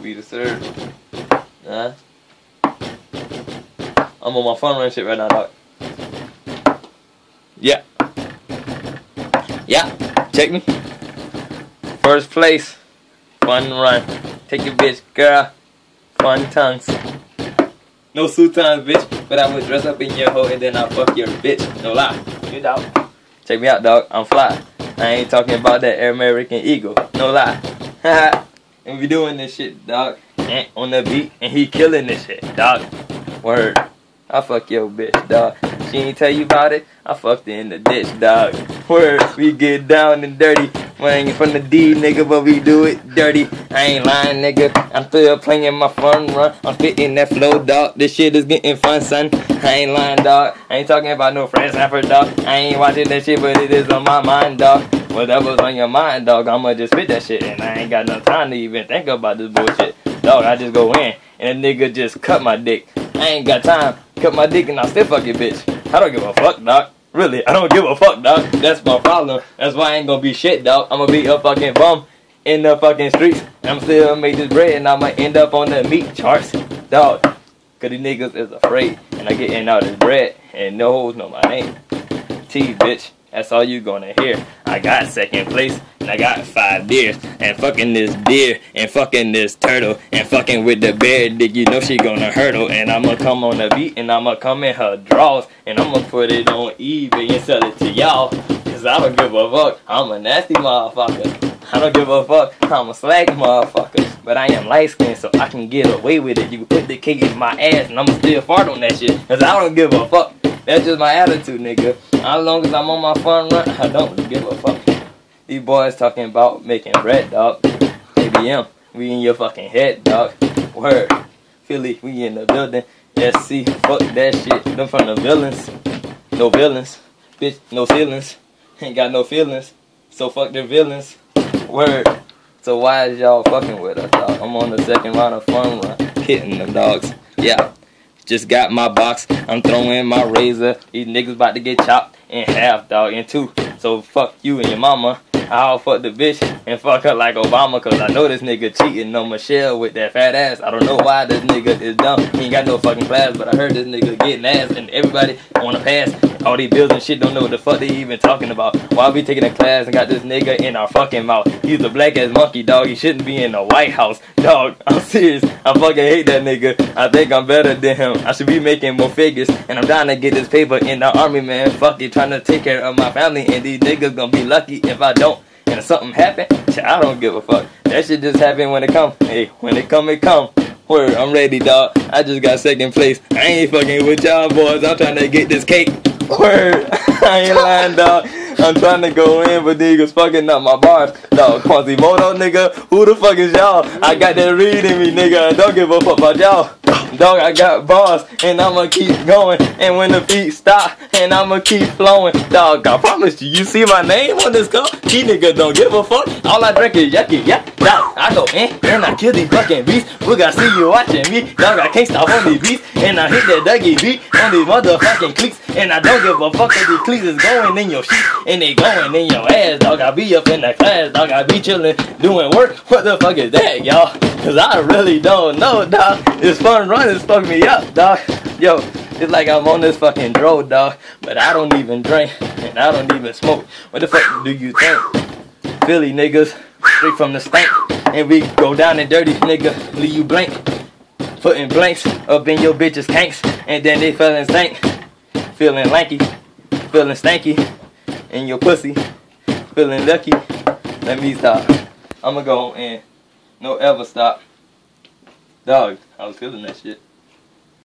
be the serve. Huh? I'm on my fun run shit right now, dog. Yeah. Yeah. Check me. First place. Fun run. Take your bitch, girl. Fun tongues. No suitons, bitch. But I would dress up in your hoe and then I'll fuck your bitch. No lie. You dog. Check me out, dog. I'm fly. I ain't talking about that American Eagle. No lie. And we doing this shit, dog. And on the beat. And he killing this shit, dog. Word. I fuck your bitch, dog. She ain't tell you about it. I fucked her in the ditch, dog. Word. We get down and dirty. We ain't from the D, nigga, but we do it dirty. I ain't lying, nigga. I'm still playing my fun run. I'm spitting that flow, dog. This shit is getting fun, son. I ain't lying, dog. I ain't talking about no Fred Sanford, dog. I ain't watching that shit, but it is on my mind, dog. Whatever's on your mind, dog, I'ma just spit that shit. And I ain't got no time to even think about this bullshit. Dog, I just go in, and a nigga just cut my dick. I ain't got time. Cut my dick and I still fuck your bitch. I don't give a fuck, dog. Really, I don't give a fuck, dog. That's my problem. That's why I ain't gonna be shit, dog. I'ma be a fucking bum in the fucking streets. I'm still gonna make this bread and I'ma end up on the meat charts, dog. Cause these niggas is afraid. And I getting out this bread and no hoes know my name. T, bitch. That's all you gonna hear. I got second place and I got 5 deers. And fucking this deer and fucking this turtle and fucking with the bear dick, you know she gonna hurdle. And I'ma come on the beat and I'ma come in her draws. And I'ma put it on eBay and sell it to y'all. Cause I don't give a fuck. I'm a nasty motherfucker. I don't give a fuck. I'm a slag motherfucker. But I am light skinned so I can get away with it. You can put the cake in my ass and I'ma still fart on that shit. Cause I don't give a fuck. That's just my attitude, nigga. As long as I'm on my fun run, I don't give a fuck. These boys talking about making bread, dog. ABM, we in your fucking head, dog. Word. Philly, we in the building. SC, fuck that shit. Them from the villains. No villains. Bitch, no feelings. Ain't got no feelings. So fuck the villains. Word. So why is y'all fucking with us, dog? I'm on the second round of fun run. Hitting them dogs. Yeah. Just got my box, I'm throwing my razor. These niggas about to get chopped in half, dog, in 2. So fuck you and your mama. I'll fuck the bitch and fuck her like Obama. Cause I know this nigga cheating on Michelle with that fat ass. I don't know why this nigga is dumb. He ain't got no fucking class, but I heard this nigga getting ass. And everybody wanna pass. All these bills and shit don't know what the fuck they even talking about. Why we taking a class and got this nigga in our fucking mouth? He's a black ass monkey, dog. He shouldn't be in the White House. Dog, I'm serious. I fucking hate that nigga. I think I'm better than him. I should be making more figures. And I'm trying to get this paper in the army, man. Fuck it, trying to take care of my family. And these niggas gonna be lucky if I don't. And if something happen, I don't give a fuck. That shit just happen when it come. Hey, when it come, it come. Word, I'm ready, dog. I just got second place. I ain't fucking with y'all boys. I'm trying to get this cake. Word, I ain't lying, dog. I'm trying to go in, but niggas fucking up my bars. Dog, Quasimodo, nigga. Who the fuck is y'all? I got that read in me, nigga. I don't give a fuck about y'all. Dog, I got bars, and I'ma keep going. And when the beat stop, and I'ma keep flowing. Dog, I promise you, you see my name on this cup? These niggas don't give a fuck. All I drink is yucky, yeah. Dog, I go in, and I kill these fucking beats. We gotta see you watching me. Dog, I can't stop on these beats. And I hit that Dougie beat on these motherfucking cleats. And I don't give a fuck if these cleats is going in your shit. And they going in your ass, dog. I be up in the class, dog. I be chilling, doing work. What the fuck is that, y'all? Cause I really don't know, dog. This fun run is fucking me up, dog. Yo, it's like I'm on this fucking dro, dog. But I don't even drink, and I don't even smoke. What the fuck do you think? Philly niggas, straight from the stank. And we go down and dirty, nigga, leave you blank. Putting blanks up in your bitches' tanks. And then they feeling stank. Feeling lanky, feeling stanky. In your pussy, feeling lucky. Let me stop. I'ma go in. No ever stop. Dog, I was feeling that shit.